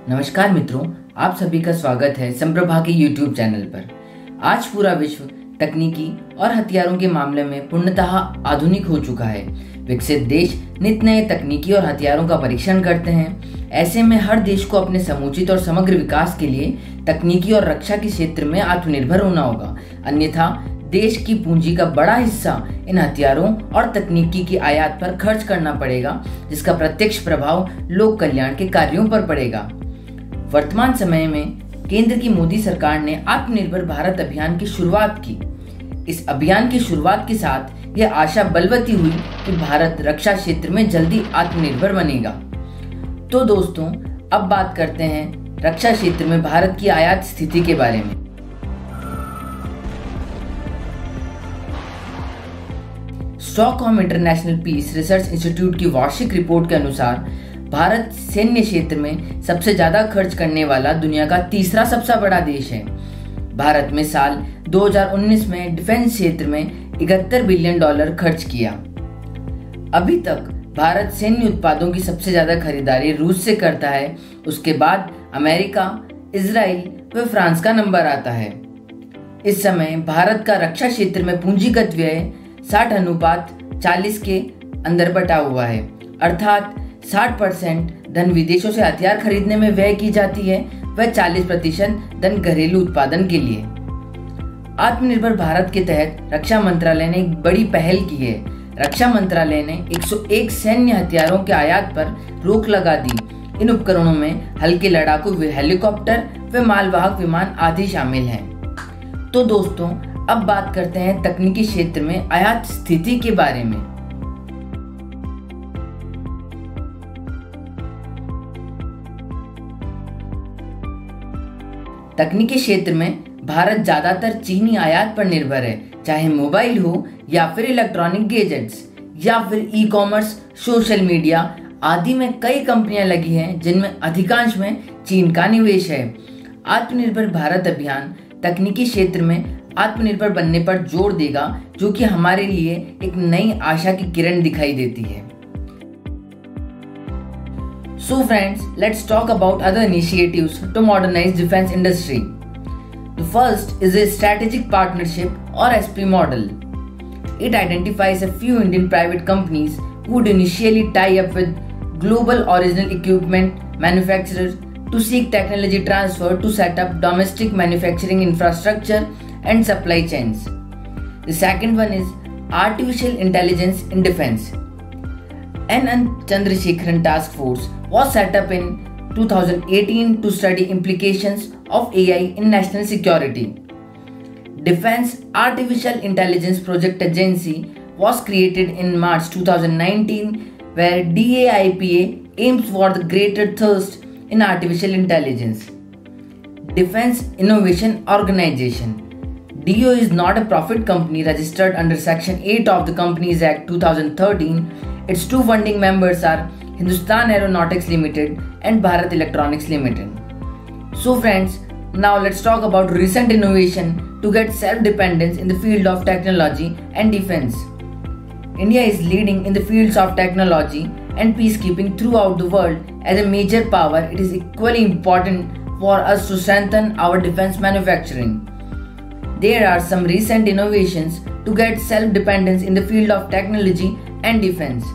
नमस्कार मित्रों, आप सभी का स्वागत है संप्रभा के YouTube चैनल पर। आज पूरा विश्व तकनीकी और हथियारों के मामले में पूर्णतः आधुनिक हो चुका है। विकसित देश नित नए तकनीकी और हथियारों का परीक्षण करते हैं। ऐसे में हर देश को अपने समुचित और समग्र विकास के लिए तकनीकी और रक्षा के क्षेत्र में आत्मनिर्भर होना होगा, अन्यथा देश की पूंजी का बड़ा हिस्सा इन हथियारों और तकनीकी की आयात पर खर्च करना पड़ेगा, जिसका प्रत्यक्ष प्रभाव लोक कल्याण के कार्यों पर पड़ेगा। वर्तमान समय में केंद्र की मोदी सरकार ने आत्मनिर्भर भारत अभियान की शुरुआत की। इस अभियान की शुरुआत के साथ यह आशा बलवती हुई कि भारत रक्षा क्षेत्र में जल्दी आत्मनिर्भर बनेगा। तो दोस्तों, अब बात करते हैं रक्षा क्षेत्र में भारत की आयात स्थिति के बारे में। Stockholm International Peace Research Institute की वार्षिक रिपोर्ट के अनुसार भारत सैन्य क्षेत्र में सबसे ज्यादा खर्च करने वाला दुनिया का तीसरा सबसे बड़ा देश है। भारत में साल 2019 में डिफेंस क्षेत्र में $71 बिलियन खर्च किया। अभी तक भारत सैन्य उत्पादों की सबसे ज्यादा खरीदारी रूस से करता है। उसके बाद अमेरिका, इजराइल व फ्रांस का नंबर आता है। इस समय भारत का रक्षा क्षेत्र में पूंजीगत व्यय 60:40 के अंदर बटा हुआ है, अर्थात 60% धन विदेशों से हथियार खरीदने में व्यय की जाती है व 40% धन घरेलू उत्पादन के लिए। आत्मनिर्भर भारत के तहत रक्षा मंत्रालय ने एक बड़ी पहल की है। रक्षा मंत्रालय ने 101 सैन्य हथियारों के आयात पर रोक लगा दी। इन उपकरणों में हल्के लड़ाकू हेलीकॉप्टर व मालवाहक विमान आदि शामिल हैं। तो दोस्तों, अब बात करते हैं तकनीकी क्षेत्र में आयात स्थिति के बारे में। तकनीकी क्षेत्र में भारत ज्यादातर चीनी आयात पर निर्भर है, चाहे मोबाइल हो या फिर इलेक्ट्रॉनिक गैजेट्स या फिर ई कॉमर्स, सोशल मीडिया आदि में कई कंपनियां लगी हैं, जिनमें अधिकांश में चीन का निवेश है। आत्मनिर्भर भारत अभियान तकनीकी क्षेत्र में आत्मनिर्भर बनने पर जोर देगा, जो कि हमारे लिए एक नई आशा की किरण दिखाई देती है। So friends, let's talk about other initiatives to modernize defense industry. The first is a strategic partnership or SP model. It identifies a few Indian private companies who would initially tie up with global original equipment manufacturers to seek technology transfer to set up domestic manufacturing infrastructure and supply chains. The second one is artificial intelligence in defense. N. Chandrasekharan Task Force was set up in 2018 to study implications of AI in national security. Defense Artificial Intelligence Project Agency was created in March 2019, where DAIPA aims for the greater thirst in artificial intelligence. Defense Innovation Organization. DO is not a profit company registered under Section 8 of the Companies Act 2013. Its two funding members are Hindustan Aeronautics Limited and Bharat Electronics Limited. So friends, now let's talk about recent innovation to get self-dependence in the field of technology and defense. India is leading in the fields of technology and peacekeeping throughout the world. As a major power, it is equally important for us to strengthen our defense manufacturing. There are some recent innovations to get self-dependence in the field of technology and defense.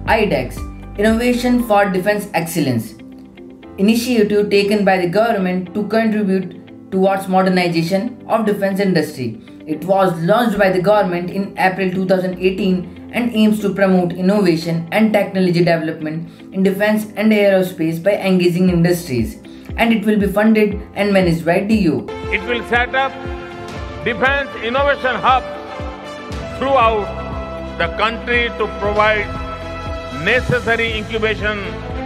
IDEX, Innovation for Defense Excellence, initiative taken by the government to contribute towards modernization of defense industry. It was launched by the government in April 2018 and aims to promote innovation and technology development in defense and aerospace by engaging industries, and it will be funded and managed by DO. It will set up defense innovation hubs throughout the country to provide necessary incubation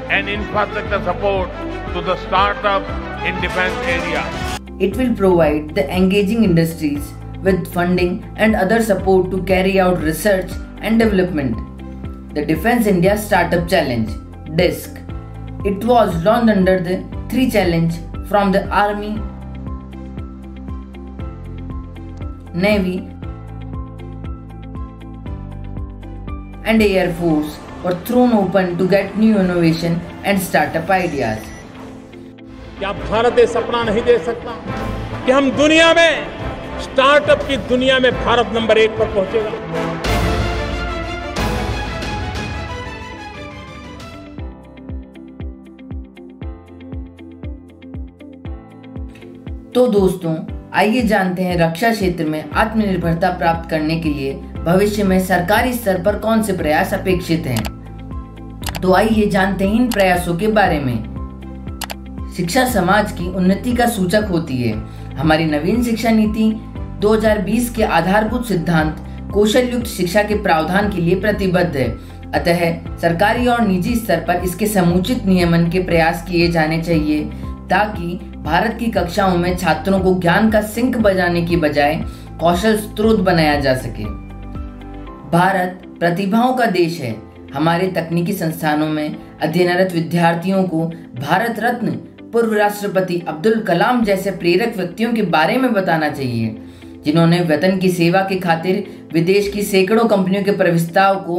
and infrastructure support to the startup in defense area. It will provide the engaging industries with funding and other support to carry out research and development. The Defense India Startup Challenge (DISC). It was launched under the 3 challenge from the Army, Navy and Air Force were thrown open to get new innovation and startup ideas. क्या भारत ये सपना नहीं देख सकता कि हम दुनिया में स्टार्टअप की दुनिया में भारत नंबर 1 पर पहुंचेगा? तो दोस्तों, आइए जानते हैं रक्षा क्षेत्र में आत्मनिर्भरता प्राप्त करने के लिए भविष्य में सरकारी स्तर पर कौन से प्रयास अपेक्षित हैं। तो आइए जानते हैं इन प्रयासों के बारे में। शिक्षा समाज की उन्नति का सूचक होती है। हमारी नवीन शिक्षा नीति 2020 के आधारभूत सिद्धांत कौशल युक्त शिक्षा के प्रावधान के लिए प्रतिबद्ध है। अतः सरकारी और निजी स्तर पर इसके समुचित नियमन के प्रयास किए जाने चाहिए ताकि भारत की कक्षाओं में छात्रों को ज्ञान का सिंक बजाने की बजाय कौशल स्रोत बनाया जा सके। भारत प्रतिभाओं का देश है। हमारे तकनीकी संस्थानों में अध्ययनरत विद्यार्थियों को भारत रत्न पूर्व राष्ट्रपति अब्दुल कलाम जैसे प्रेरक व्यक्तियों के बारे में बताना चाहिए, जिन्होंने वतन की सेवा की खातिर विदेश की सैकड़ों कंपनियों के प्रस्ताव को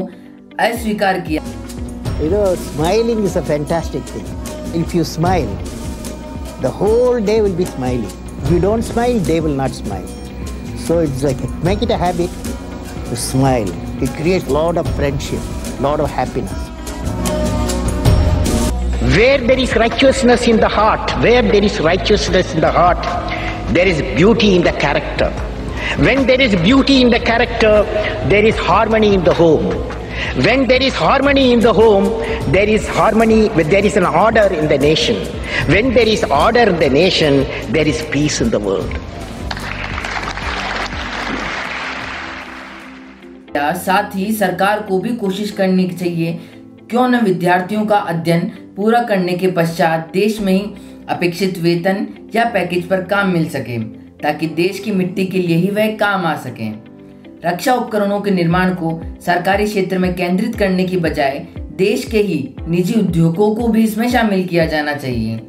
अस्वीकार किया। Smiling is a fantastic thing. If you smile, the whole day will be smiling. If you don't smile, they will not smile. So it's like, make it a habit to smile. It creates a lot of friendship, lot of happiness. Where there is righteousness in the heart, there is beauty in the character. When there is beauty in the character, there is harmony in the home. When there is harmony in the home, there is an order in the nation. When there is order in the nation, there is peace in the world. साथ ही सरकार को भी कोशिश करनी चाहिए क्यों न विद्यार्थियों का अध्ययन पूरा करने के पश्चात देश में ही अपेक्षित वेतन या पैकेज पर काम मिल सके, ताकि देश की मिट्टी के लिए ही वह काम आ सके। रक्षा उपकरणों के निर्माण को सरकारी क्षेत्र में केंद्रित करने की बजाय देश के ही निजी उद्योगों को भी इसमें शामिल किया जाना चाहिए।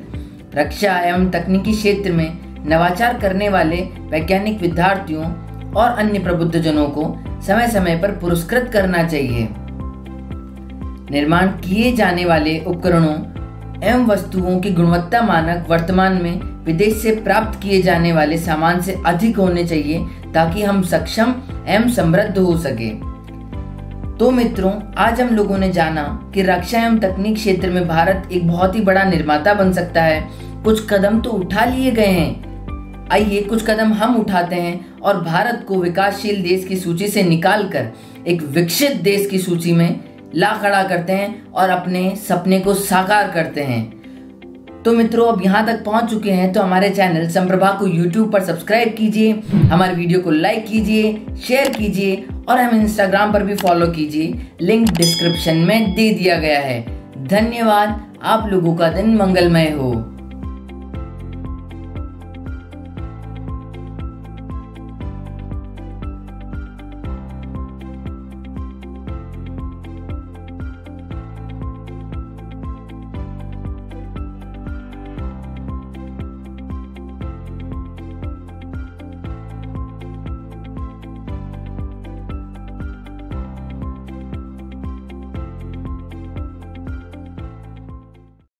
रक्षा एवं तकनीकी क्षेत्र में नवाचार करने वाले वैज्ञानिक विद्यार्थियों और अन्य प्रबुद्धजनों को समय समय पर पुरस्कृत करना चाहिए। निर्माण किए जाने वाले उपकरणों एवं वस्तुओं की गुणवत्ता मानक वर्तमान में विदेश से प्राप्त किए जाने वाले सामान से अधिक होने चाहिए ताकि हम सक्षम एवं समृद्ध हो सके। तो मित्रों, आज हम लोगों ने जाना कि रक्षा एवं तकनीक क्षेत्र में भारत एक बहुत ही बड़ा निर्माता बन सकता है। कुछ कदम तो उठा लिए गए हैं, आइए कुछ कदम हम उठाते हैं और भारत को विकासशील देश की सूची से निकालकर एक विकसित देश की सूची में ला खड़ा करते हैं और अपने सपने को साकार करते हैं। तो मित्रों, अब यहाँ तक पहुँच चुके हैं तो हमारे चैनल संप्रभा को YouTube पर सब्सक्राइब कीजिए, हमारे वीडियो को लाइक कीजिए, शेयर कीजिए और हमें Instagram पर भी फॉलो कीजिए। लिंक डिस्क्रिप्शन में दे दिया गया है। धन्यवाद। आप लोगों का दिन मंगलमय हो।